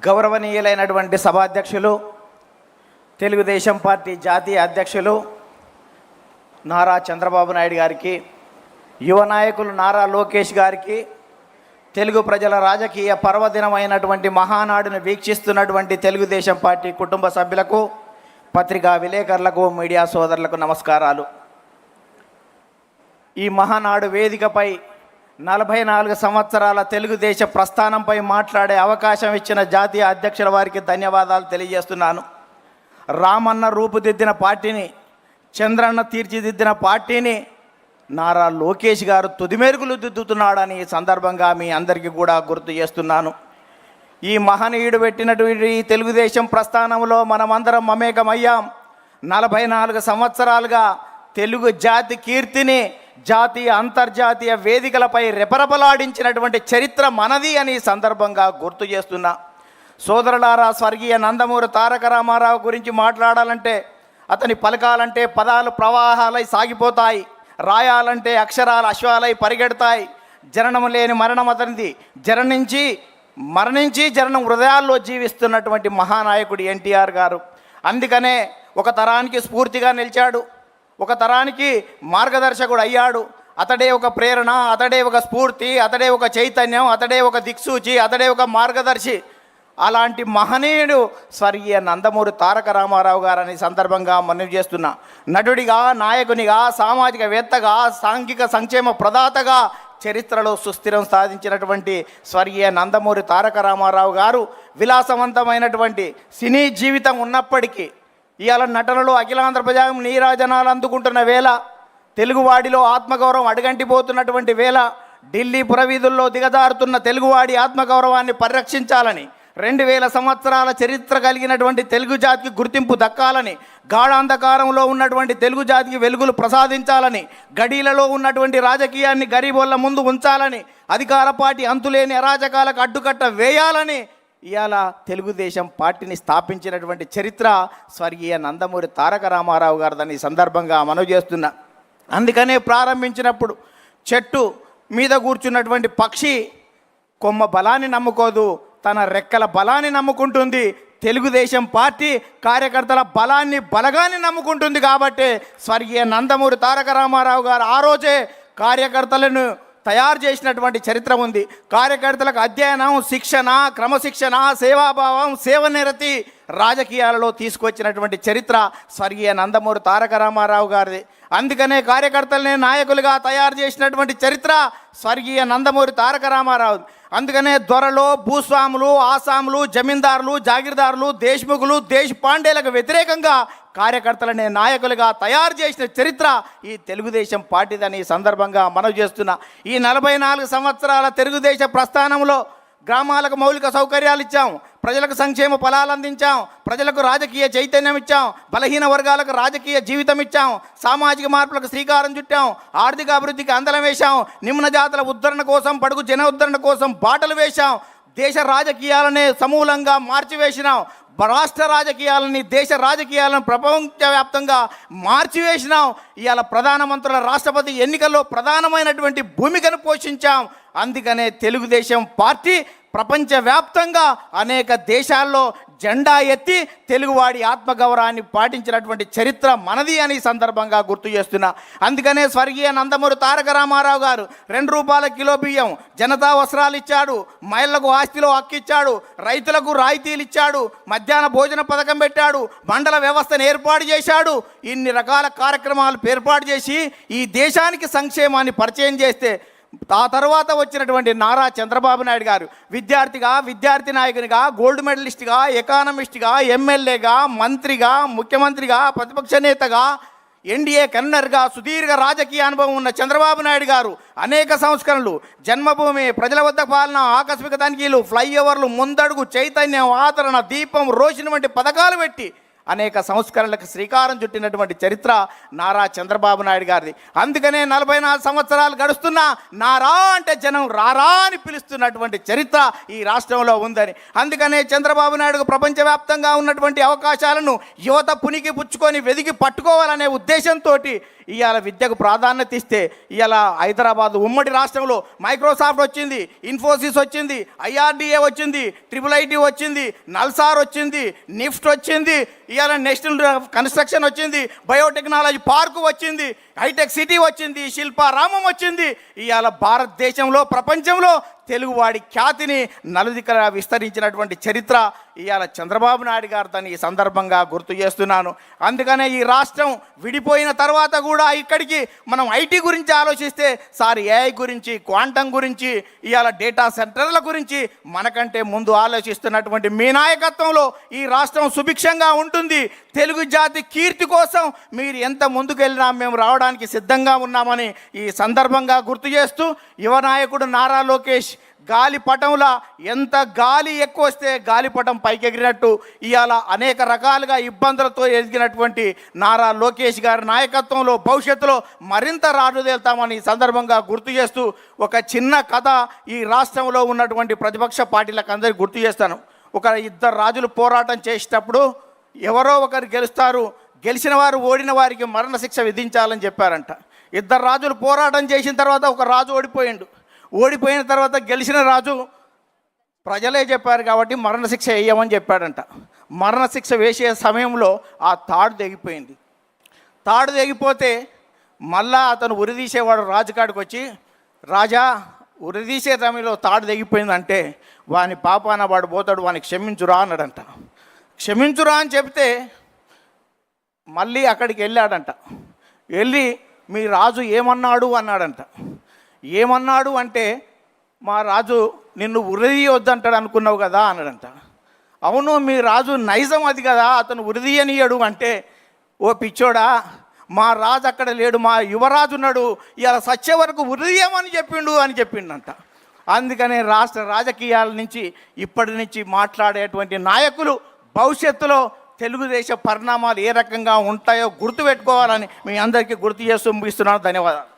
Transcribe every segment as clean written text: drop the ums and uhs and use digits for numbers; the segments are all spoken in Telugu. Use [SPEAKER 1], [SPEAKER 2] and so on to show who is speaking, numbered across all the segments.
[SPEAKER 1] గౌరవనీయులైనటువంటి సభాధ్యక్షులు, తెలుగుదేశం పార్టీ జాతీయ అధ్యక్షులు నారా చంద్రబాబు నాయుడు గారికి, యువ నాయకులు నారా లోకేష్ గారికి, తెలుగు ప్రజల రాజకీయ పర్వదినమైనటువంటి మహానాడును వీక్షిస్తున్నటువంటి తెలుగుదేశం పార్టీ కుటుంబ సభ్యులకు, పత్రికా విలేకరులకు, మీడియా సోదరులకు నమస్కారాలు. ఈ మహానాడు వేదికపై 44 సంవత్సరాల తెలుగుదేశ ప్రస్థానంపై మాట్లాడే అవకాశం ఇచ్చిన జాతీయ అధ్యక్షుల వారికి ధన్యవాదాలు తెలియజేస్తున్నాను. రామన్న రూపుదిద్దిన పార్టీని, చంద్రన్న తీర్చిదిద్దిన పార్టీని నారా లోకేష్ గారు తుదిమెరుగులు దిద్దుతున్నాడని ఈ సందర్భంగా మీ అందరికీ కూడా గుర్తు చేస్తున్నాను. ఈ మహనీయుడు పెట్టినటువంటి తెలుగుదేశం ప్రస్థానంలో మనమందరం మమేకమయ్యాం. 44 సంవత్సరాలుగా తెలుగు జాతి కీర్తిని జాతీయ అంతర్జాతీయ వేదికలపై రెపరెపలాడించినటువంటి చరిత్ర మనది అని సందర్భంగా గుర్తు చేస్తున్నా. సోదరులారా, స్వర్గీయ నందమూరి తారక రామారావు గురించి మాట్లాడాలంటే, అతని పలకాలంటే పదాలు ప్రవాహాలై సాగిపోతాయి, రాయాలంటే అక్షరాలు అశ్వాలై పరిగెడతాయి. జననం లేని మరణం అతనిది, మరణించి జననం హృదయాల్లో జీవిస్తున్నటువంటి మహానాయకుడు ఎన్టీఆర్ గారు. అందుకనే ఒక తరానికి స్ఫూర్తిగా నిలిచాడు, ఒక తరానికి మార్గదర్శకుడు అయ్యాడు. అతడే ఒక ప్రేరణ, అతడే ఒక స్ఫూర్తి, అతడే ఒక చైతన్యం, అతడే ఒక దిక్సూచి, అతడే ఒక మార్గదర్శి. అలాంటి మహనీయుడు స్వర్గీయ నందమూరి తారక రామారావు గారని సందర్భంగా మనవి చేస్తున్నా. నటుడిగా, నాయకునిగా, సామాజికవేత్తగా, సాంఘిక సంక్షేమ ప్రదాతగా చరిత్రలో సుస్థిరం సాధించినటువంటి స్వర్గీయ నందమూరి తారక రామారావు గారు విలాసవంతమైనటువంటి సినీ జీవితం ఉన్నప్పటికీ ఇవాళ నటనలో అఖిలాంధ్ర ప్రజాం నీరాజనాలు అందుకుంటున్న వేళ, తెలుగువాడిలో ఆత్మగౌరవం అడుగంటిపోతున్నటువంటి వేళ, ఢిల్లీ పురవీధుల్లో దిగజారుతున్న తెలుగువాడి ఆత్మగౌరవాన్ని పరిరక్షించాలని, 2000 సంవత్సరాల చరిత్ర కలిగినటువంటి తెలుగు జాతికి గుర్తింపు దక్కాలని, గాఢాంధకారంలో ఉన్నటువంటి తెలుగు జాతికి వెలుగులు ప్రసాదించాలని, గడీలలో ఉన్నటువంటి రాజకీయాన్ని గరీబోళ్ళ ముందు ఉంచాలని, అధికార పార్టీ అంతులేని అరాచకాలకు అడ్డుకట్ట వేయాలని ఇవాళ తెలుగుదేశం పార్టీని స్థాపించినటువంటి చరిత్ర స్వర్గీయ నందమూరి తారక రామారావు గారిదని ఈ సందర్భంగా మనవి చేస్తున్నా. అందుకనే ప్రారంభించినప్పుడు చెట్టు మీద కూర్చున్నటువంటి పక్షి కొమ్మ బలాన్ని నమ్ముకోదు, తన రెక్కల బలాన్ని నమ్ముకుంటుంది. తెలుగుదేశం పార్టీ కార్యకర్తల బలగాన్ని నమ్ముకుంటుంది. కాబట్టి స్వర్గీయ నందమూరి తారక రామారావు గారు ఆ రోజే కార్యకర్తలను తయారు చేసినటువంటి చరిత్ర ఉంది. కార్యకర్తలకు అధ్యయనం, శిక్షణ, క్రమశిక్షణ, సేవాభావం, సేవనిరతి రాజకీయాలలో తీసుకొచ్చినటువంటి చరిత్ర స్వర్గీయ నందమూరి తారక రామారావు గారిది. అందుకనే కార్యకర్తలనే నాయకులుగా తయారు చేసినటువంటి చరిత్ర స్వర్గీయ నందమూరి తారక రామారావు. అందుకనే దొరలు, భూస్వాములు, ఆసాములు, జమీందారులు, జాగీర్దారులు, దేశ్ముఖులు, దేశపాండేలకు వ్యతిరేకంగా కార్యకర్తలనే నాయకులుగా తయారు చేసిన చరిత్ర ఈ తెలుగుదేశం పార్టీదని సందర్భంగా మనవి చేస్తున్నా. ఈ 44 సంవత్సరాల తెలుగుదేశ ప్రస్థానంలో గ్రామాలకు మౌలిక సౌకర్యాలు ఇచ్చాం, ప్రజలకు సంక్షేమ ఫలాలు అందించాం, ప్రజలకు రాజకీయ చైతన్యం ఇచ్చాం, బలహీన వర్గాలకు రాజకీయ జీవితం ఇచ్చాం, సామాజిక మార్పులకు శ్రీకారం చుట్టాం, ఆర్థిక అభివృద్ధికి అందలం వేశాం, నిమ్న జాతుల ఉద్ధరణ కోసం, బడుగు జన ఉద్ధరణ కోసం బాటలు వేశాం, దేశ రాజకీయాలనే సమూలంగా మార్చివేసినాం, రాష్ట్ర రాజకీయాలని, దేశ రాజకీయాలను ప్రపంచవ్యాప్తంగా మార్చివేసినాం. ఇవాళ ప్రధానమంత్రుల, రాష్ట్రపతి ఎన్నికల్లో ప్రధానమైనటువంటి భూమికను పోషించాం. అందుకనే తెలుగుదేశం పార్టీ ప్రపంచవ్యాప్తంగా అనేక దేశాల్లో జెండా ఎత్తి తెలుగువాడి ఆత్మగౌరవాన్ని పాటించినటువంటి చరిత్ర మనది అని సందర్భంగా గుర్తు చేస్తున్నా. అందుకనే స్వర్గీయ నందమూరి తారక రామారావు గారు 2 రూపాయల కిలో బియ్యం, జనతా వస్త్రాలు ఇచ్చాడు, మహిళలకు ఆస్తిలో హక్కు ఇచ్చాడు, రైతులకు రాయితీలు ఇచ్చాడు, మధ్యాహ్న భోజన పథకం పెట్టాడు, మండల వ్యవస్థను ఏర్పాటు చేశాడు. ఇన్ని రకాల కార్యక్రమాలు ఏర్పాటు చేసి ఈ దేశానికి సంక్షేమాన్ని పరిచయం చేస్తే ఆ తర్వాత వచ్చినటువంటి నారా చంద్రబాబు నాయుడు గారు విద్యార్థిగా, విద్యార్థి నాయకునిగా, గోల్డ్ మెడలిస్ట్గా, ఎకానమిస్ట్గా, ఎమ్మెల్యేగా, మంత్రిగా, ముఖ్యమంత్రిగా, ప్రతిపక్ష నేతగా, ఎన్డీఏ కన్వీనర్గా సుదీర్ఘ రాజకీయ అనుభవం ఉన్న చంద్రబాబు నాయుడు గారు అనేక సంస్కరణలు, జన్మభూమి, ప్రజల వద్ద పాలన, ఆకస్మిక తనిఖీలు, ఫ్లైఓవర్లు, ముందడుగు, చైతన్యం, ఆదరణ, దీపం, రోషిని వంటి పథకాలు పెట్టి అనేక సంస్కరణలకు శ్రీకారం చుట్టినటువంటి చరిత్ర నారా చంద్రబాబు నాయుడు గారిది. అందుకనే 44 సంవత్సరాలు గడుస్తున్నా నారా అంటే జనం రారా అని పిలుస్తున్నటువంటి చరిత్ర ఈ రాష్ట్రంలో ఉందని. అందుకనే చంద్రబాబు నాయుడుకు ప్రపంచవ్యాప్తంగా ఉన్నటువంటి అవకాశాలను యువత పునికి పుచ్చుకొని వెదికి పట్టుకోవాలనే ఉద్దేశంతో ఇవాళ విద్యకు ప్రాధాన్యత ఇస్తే ఇవాళ హైదరాబాద్ ఉమ్మడి రాష్ట్రంలో మైక్రోసాఫ్ట్ వచ్చింది, ఇన్ఫోసిస్ వచ్చింది, IRDA వచ్చింది, IIIT వచ్చింది, నల్సార్ వచ్చింది, నిఫ్ట్ వచ్చింది, ఇవాళ నేషనల్ కన్స్ట్రక్షన్ వచ్చింది, బయోటెక్నాలజీ పార్కు వచ్చింది, హైటెక్ సిటీ వచ్చింది, శిల్పారామం వచ్చింది. ఇవాళ భారతదేశంలో ప్రపంచంలో తెలుగువాడి ఖ్యాతిని నలుదికలా విస్తరించినటువంటి చరిత్ర ఇవాళ చంద్రబాబు నాయుడు గారు దాన్ని ఈ సందర్భంగా గుర్తు చేస్తున్నాను. అందుకనే ఈ రాష్ట్రం విడిపోయిన తర్వాత కూడా ఇక్కడికి మనం ఐటీ గురించి ఆలోచిస్తే సార్ AI గురించి, క్వాంటం గురించి, ఇవాళ డేటా సెంటర్ల గురించి మనకంటే ముందు ఆలోచిస్తున్నటువంటి మీ నాయకత్వంలో ఈ రాష్ట్రం సుభిక్షంగా ఉంటుంది. తెలుగు జాతి కీర్తి కోసం మీరు ఎంత ముందుకెళ్ళినా మేము రావడానికి సిద్ధంగా ఉన్నామని ఈ సందర్భంగా గుర్తు చేస్తూ యువ నాయకుడు నారా లోకేష్ గాలిపటంలా ఎంత గాలి ఎక్కువ వస్తే గాలిపటం పైకెగిరినట్టు ఇవాళ అనేక రకాలుగా ఇబ్బందులతో ఎదిగినటువంటి నారా లోకేష్ గారి నాయకత్వంలో భవిష్యత్తులో మరింత రాజుదేల్తామని సందర్భంగా గుర్తు చేస్తూ ఒక చిన్న కథ ఈ రాష్ట్రంలో ఉన్నటువంటి ప్రతిపక్ష పార్టీలకు అందరికీ గుర్తు చేస్తాను. ఒక 2 రాజులు పోరాటం చేసేటప్పుడు ఎవరో ఒకరు గెలుస్తారు, గెలిచిన వారు ఓడిన వారికి మరణశిక్ష విధించాలని చెప్పారంట. 2 రాజులు పోరాటం చేసిన తర్వాత ఒక రాజు ఓడిపోయిన తర్వాత గెలిచిన రాజు ప్రజలే చెప్పారు కాబట్టి మరణశిక్ష వేయమని చెప్పాడంట. మరణశిక్ష వేసే సమయంలో ఆ తాడు తెగిపోయింది. తాడు తెగిపోతే మళ్ళా అతను ఉరిదీసేవాడు రాజుకాడికి వచ్చి, రాజా ఉరిదీసే సమయంలో తాడు తెగిపోయిందంటే వాని పాపాన వాడు పోతాడు, వానికి క్షమించురా అన్నాడంట. క్షమించురా అని చెప్తే మళ్ళీ అక్కడికి వెళ్ళాడంట. వెళ్ళి మీ రాజు ఏమన్నాడు అన్నాడంట. ఏమన్నాడు అంటే మా రాజు నిన్ను ఉరిదీయొద్దంటాడు అనుకున్నావు కదా అన్నాడంట. అవును మీ రాజు నైజం అది కదా, అతను ఉరిదీయనీయడు అంటే, ఓ పిచ్చోడా మా రాజు అక్కడ లేడు, మా యువరాజు ఉన్నాడు, ఇలా సచ్చే వరకు ఉరిదీయమని చెప్పిండు అని చెప్పిండంట. అందుకనే రాష్ట్ర రాజకీయాల నుంచి ఇప్పటి నుంచి మాట్లాడేటువంటి నాయకులు భవిష్యత్తులో తెలుగుదేశ పరిణామాలు ఏ రకంగా ఉంటాయో గుర్తుపెట్టుకోవాలని మీ అందరికీ గుర్తు చేస్తూ ముగిస్తున్నాను. ధన్యవాదాలు.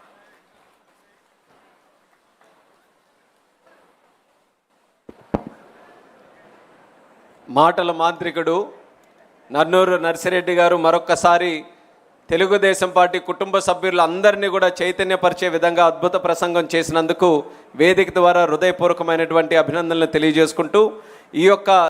[SPEAKER 2] మాటల మాంత్రికుడు నన్నూరు నర్సిరెడ్డి గారు మరొక్కసారి తెలుగుదేశం పార్టీ కుటుంబ సభ్యులందరినీ కూడా చైతన్యపరిచే విధంగా అద్భుత ప్రసంగం చేసినందుకు వేదిక ద్వారా హృదయపూర్వకమైనటువంటి అభినందనలు తెలియజేసుకుంటూ ఈ యొక్క